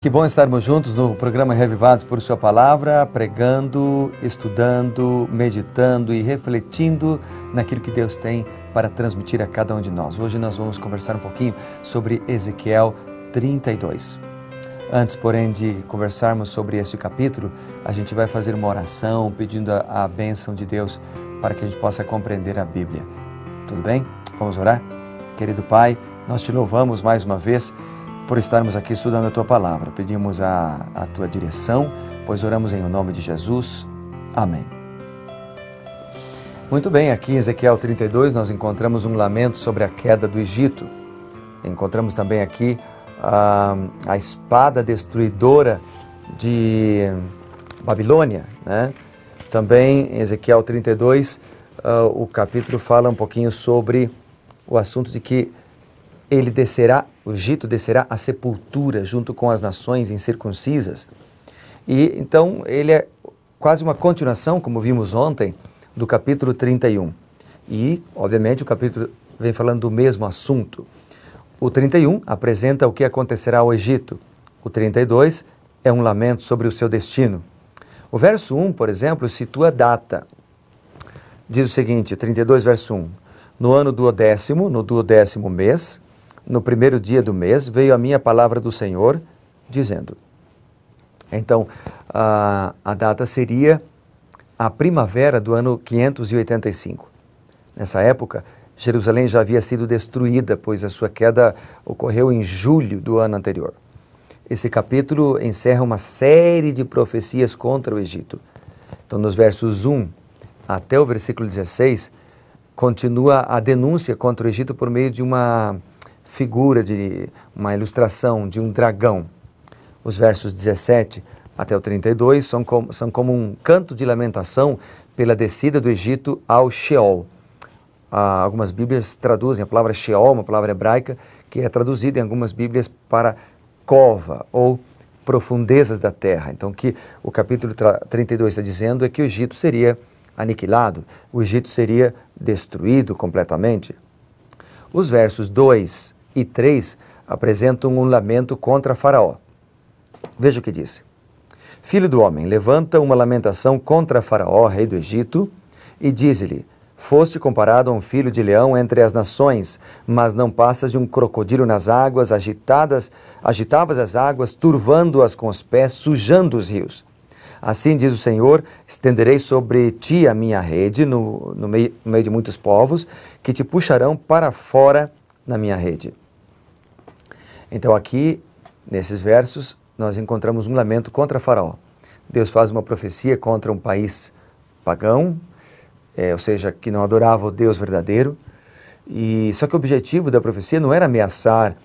Que bom estarmos juntos no programa Revivados por Sua Palavra, pregando, estudando, meditando e refletindo naquilo que Deus tem para transmitir a cada um de nós. Hoje nós vamos conversar um pouquinho sobre Ezequiel 32. Antes, porém, de conversarmos sobre este capítulo, a gente vai fazer uma oração pedindo a bênção de Deus para que a gente possa compreender a Bíblia. Tudo bem? Vamos orar? Querido Pai, nós te louvamos mais uma vez por estarmos aqui estudando a Tua Palavra. Pedimos a Tua direção, pois oramos em nome de Jesus. Amém. Muito bem, aqui em Ezequiel 32 nós encontramos um lamento sobre a queda do Egito. Encontramos também aqui a espada destruidora de Babilônia, né? Também em Ezequiel 32, o capítulo fala um pouquinho sobre o assunto de que o Egito descerá à sepultura junto com as nações incircuncisas. E então ele é quase uma continuação, como vimos ontem, do capítulo 31. E, obviamente, o capítulo vem falando do mesmo assunto. O 31 apresenta o que acontecerá ao Egito. O 32 é um lamento sobre o seu destino. O verso 1, por exemplo, situa a data. Diz o seguinte, 32 verso 1. No ano duodécimo, no duodécimo mês, no primeiro dia do mês, veio a minha palavra do Senhor, dizendo. Então, a data seria a primavera do ano 585. Nessa época, Jerusalém já havia sido destruída, pois a sua queda ocorreu em julho do ano anterior. Esse capítulo encerra uma série de profecias contra o Egito. Então, nos versos 1 até o versículo 16, continua a denúncia contra o Egito por meio de uma figura, de uma ilustração de um dragão. Os versos 17 até o 32 são como um canto de lamentação pela descida do Egito ao Sheol. Algumas Bíblias traduzem a palavra Sheol, uma palavra hebraica, que é traduzida em algumas Bíblias para cova ou profundezas da terra. Então, o que o capítulo 32 está dizendo é que o Egito seria aniquilado, o Egito seria destruído completamente. Os versos 2 e 3 apresentam um lamento contra Faraó. Veja o que diz. Filho do homem, levanta uma lamentação contra Faraó, rei do Egito, e diz-lhe, foste comparado a um filho de leão entre as nações, mas não passas de um crocodilo nas águas, agitavas as águas, turvando-as com os pés, sujando os rios. Assim diz o Senhor, estenderei sobre ti a minha rede no meio de muitos povos, que te puxarão para fora na minha rede. Então aqui, nesses versos, nós encontramos um lamento contra Faraó. Deus faz uma profecia contra um país pagão, ou seja, que não adorava o Deus verdadeiro. Só que o objetivo da profecia não era ameaçar,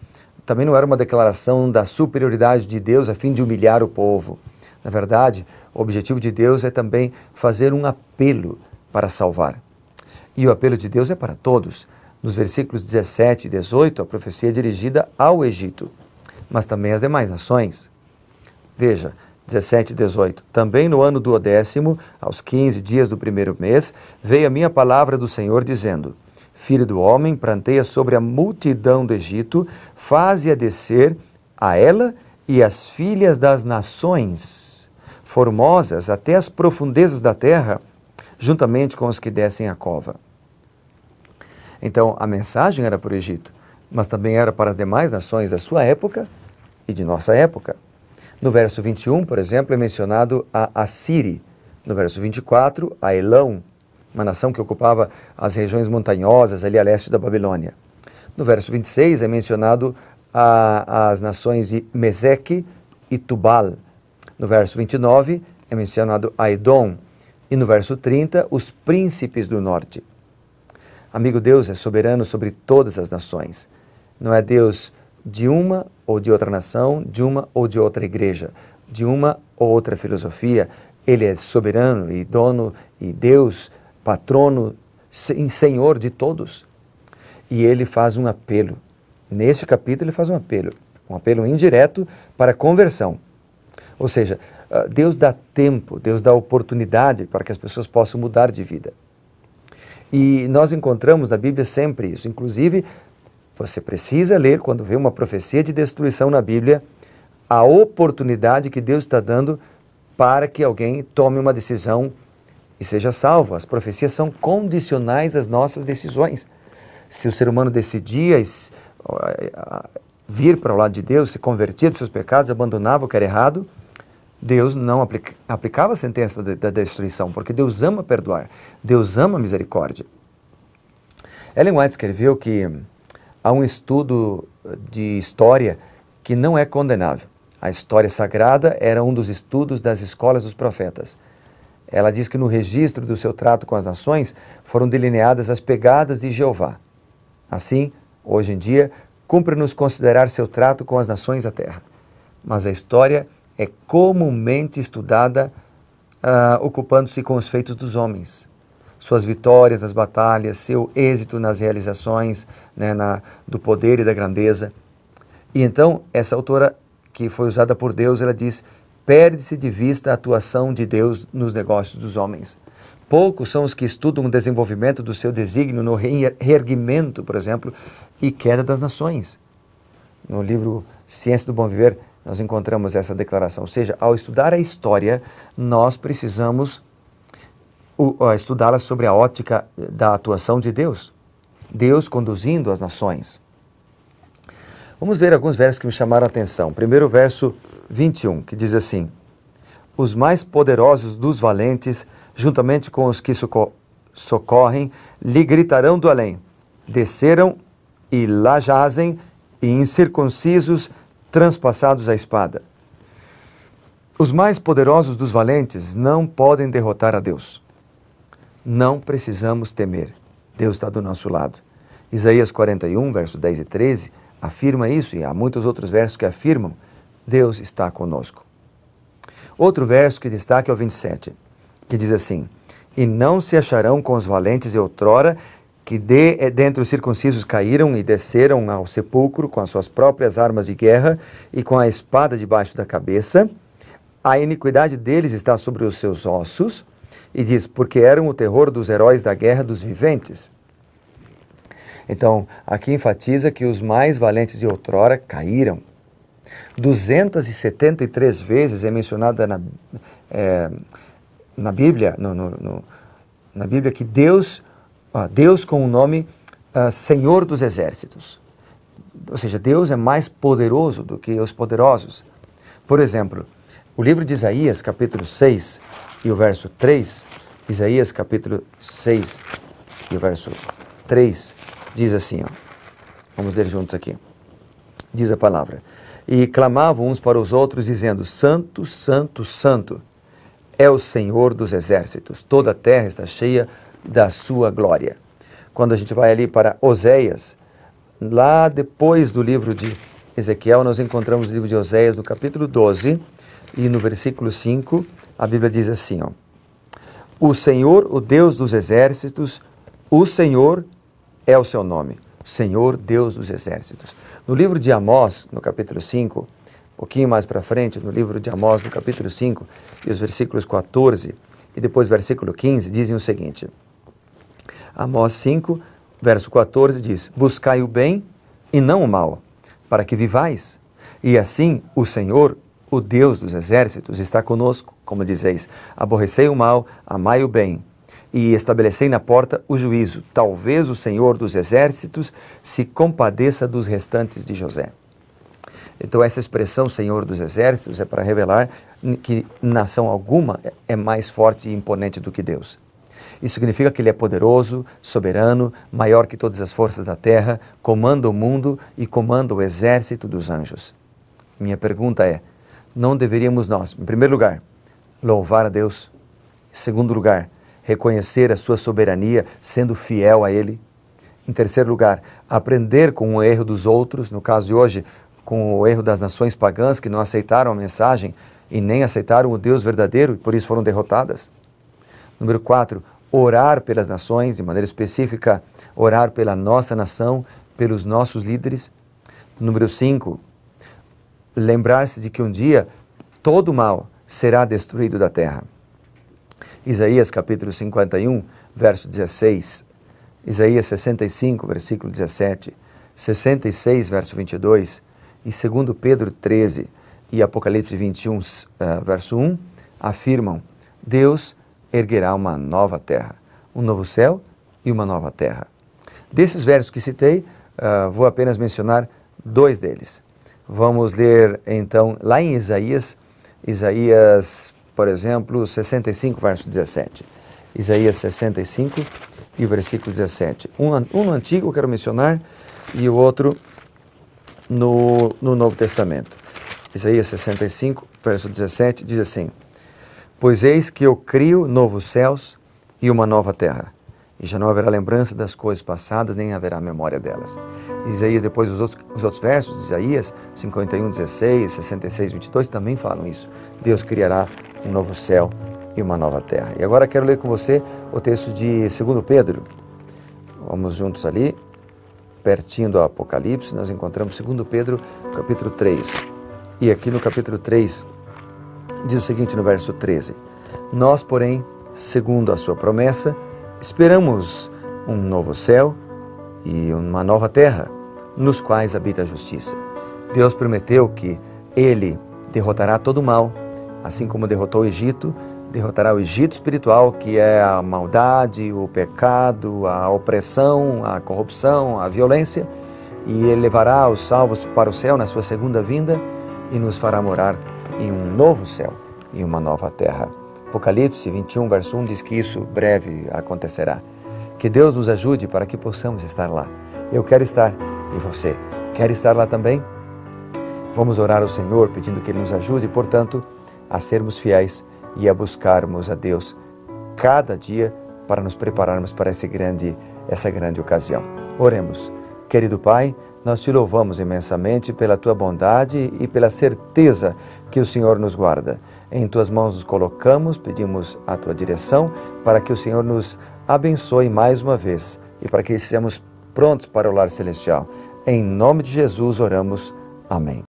também não era uma declaração da superioridade de Deus a fim de humilhar o povo. Na verdade, o objetivo de Deus é também fazer um apelo para salvar. E o apelo de Deus é para todos. Nos versículos 17 e 18, a profecia é dirigida ao Egito, mas também às demais nações. Veja, 17 e 18. Também no ano duodécimo, aos 15 dias do primeiro mês, veio a minha palavra do Senhor dizendo, Filho do homem, pranteia sobre a multidão do Egito, faze-a descer a ela e as filhas das nações, formosas até as profundezas da terra, juntamente com os que descem a cova. Então, a mensagem era para o Egito, mas também era para as demais nações da sua época e de nossa época. No verso 21, por exemplo, é mencionado a Assíria. No verso 24, a Elão, uma nação que ocupava as regiões montanhosas ali a leste da Babilônia. No verso 26 é mencionado as nações de Meseque e Tubal. No verso 29 é mencionado a Edom. E no verso 30, os príncipes do norte. Amigo, Deus é soberano sobre todas as nações. Não é Deus de uma ou de outra nação, de uma ou de outra igreja, de uma ou outra filosofia. Ele é soberano e dono e Deus, patrono, Senhor de todos. E ele faz um apelo. Neste capítulo ele faz um apelo indireto para conversão. Ou seja, Deus dá tempo, Deus dá oportunidade para que as pessoas possam mudar de vida. E nós encontramos na Bíblia sempre isso. Inclusive, você precisa ler, quando vê uma profecia de destruição na Bíblia, a oportunidade que Deus está dando para que alguém tome uma decisão e seja salvo. As profecias são condicionais às nossas decisões. Se o ser humano decidia vir para o lado de Deus, se convertia dos seus pecados, abandonava o que era errado, Deus não aplicava a sentença da destruição, porque Deus ama perdoar, Deus ama a misericórdia. Ellen White escreveu que há um estudo de história que não é condenável. A história sagrada era um dos estudos das escolas dos profetas. Ela diz que no registro do seu trato com as nações foram delineadas as pegadas de Jeová. Assim, hoje em dia, cumpre-nos considerar seu trato com as nações da terra. Mas a história é comumente estudada ocupando-se com os feitos dos homens, suas vitórias nas batalhas, seu êxito nas realizações, né, do poder e da grandeza. E então, essa autora, que foi usada por Deus, ela diz: perde-se de vista a atuação de Deus nos negócios dos homens. Poucos são os que estudam o desenvolvimento do seu desígnio no reerguimento, por exemplo, e queda das nações. No livro Ciência do Bom Viver, nós encontramos essa declaração. Ou seja, ao estudar a história, nós precisamos estudá-la sobre a ótica da atuação de Deus. Deus conduzindo as nações. Vamos ver alguns versos que me chamaram a atenção. Primeiro, verso 21, que diz assim: os mais poderosos dos valentes, juntamente com os que socorrem, lhe gritarão do além. Desceram e lá jazem, e incircuncisos, transpassados a espada. Os mais poderosos dos valentes não podem derrotar a Deus. Não precisamos temer. Deus está do nosso lado. Isaías 41, verso 10 e 13, afirma isso, e há muitos outros versos que afirmam: Deus está conosco. Outro verso que destaca é o 27, que diz assim: e não se acharão com os valentes de outrora, que dentre os circuncisos caíram e desceram ao sepulcro com as suas próprias armas de guerra e com a espada debaixo da cabeça. A iniquidade deles está sobre os seus ossos, e diz: porque eram o terror dos heróis da guerra dos viventes. Então, aqui enfatiza que os mais valentes de outrora caíram. 273 vezes é mencionada na Bíblia, na Bíblia, que Deus com o nome Senhor dos Exércitos. Ou seja, Deus é mais poderoso do que os poderosos. Por exemplo, o livro de Isaías, capítulo 6, e o verso 3, Isaías, capítulo 6, e o verso 3, diz assim, vamos ler juntos aqui. Diz a palavra: e clamavam uns para os outros, dizendo: Santo, Santo, Santo é o Senhor dos Exércitos, toda a terra está cheia da sua glória. Quando a gente vai ali para Oséias, lá depois do livro de Ezequiel, nós encontramos o livro de Oséias no capítulo 12, e no versículo 5, a Bíblia diz assim, o Senhor, o Deus dos exércitos, o Senhor é o seu nome, Senhor, Deus dos exércitos. No livro de Amós, no capítulo 5, um pouquinho mais para frente, no livro de Amós, no capítulo 5, e os versículos 14 e depois versículo 15, dizem o seguinte: Amós 5, verso 14 diz: buscai o bem e não o mal, para que vivais. E assim o Senhor, o Deus dos exércitos, está conosco, como dizeis: aborrecei o mal, amai o bem, e estabelecei na porta o juízo. Talvez o Senhor dos exércitos se compadeça dos restantes de José. Então essa expressão Senhor dos exércitos é para revelar que nação alguma é mais forte e imponente do que Deus. Isso significa que Ele é poderoso, soberano, maior que todas as forças da terra, comanda o mundo e comanda o exército dos anjos. Minha pergunta é: não deveríamos nós, em primeiro lugar, louvar a Deus? Em segundo lugar, reconhecer a sua soberania, sendo fiel a Ele? Em terceiro lugar, aprender com o erro dos outros, no caso de hoje, com o erro das nações pagãs que não aceitaram a mensagem e nem aceitaram o Deus verdadeiro e por isso foram derrotadas? Número 4, orar pelas nações, de maneira específica, orar pela nossa nação, pelos nossos líderes. Número 5, lembrar-se de que um dia todo o mal será destruído da terra. Isaías capítulo 51, verso 16, Isaías 65, versículo 17, 66, verso 22, e 2 Pedro 13, e Apocalipse 21, verso 1, afirmam: Deus erguerá uma nova terra, um novo céu e uma nova terra. Desses versos que citei, vou apenas mencionar 2 deles. Vamos ler então lá em Isaías, por exemplo, 65, verso 17. Isaías 65 e o versículo 17. Um no Antigo eu quero mencionar e o outro no Novo Testamento. Isaías 65, verso 17, diz assim: Pois eis que eu crio novos céus e uma nova terra, e já não haverá lembrança das coisas passadas, nem haverá memória delas. Isaías, depois os outros versos de Isaías, 51, 16, 66, 22, também falam isso. Deus criará um novo céu e uma nova terra. E agora quero ler com você o texto de 2 Pedro. Vamos juntos ali, pertinho do Apocalipse, nós encontramos 2 Pedro, capítulo 3. E aqui no capítulo 3, diz o seguinte no verso 13: Nós, porém, segundo a sua promessa, esperamos um novo céu e uma nova terra, nos quais habita a justiça. Deus prometeu que Ele derrotará todo o mal, assim como derrotou o Egito, derrotará o Egito espiritual, que é a maldade, o pecado, a opressão, a corrupção, a violência, e Ele levará os salvos para o céu na sua segunda vinda e nos fará morar em um novo céu e uma nova terra. Apocalipse 21, verso 1 diz que isso breve acontecerá. Que Deus nos ajude para que possamos estar lá. Eu quero estar, e você quer estar lá também? Vamos orar ao Senhor pedindo que Ele nos ajude, portanto, a sermos fiéis e a buscarmos a Deus cada dia para nos prepararmos para essa grande ocasião. Oremos. Querido Pai, nós te louvamos imensamente pela Tua bondade e pela certeza que o Senhor nos guarda. Em Tuas mãos nos colocamos, pedimos a Tua direção para que o Senhor nos abençoe mais uma vez e para que sejamos prontos para o lar celestial. Em nome de Jesus oramos. Amém.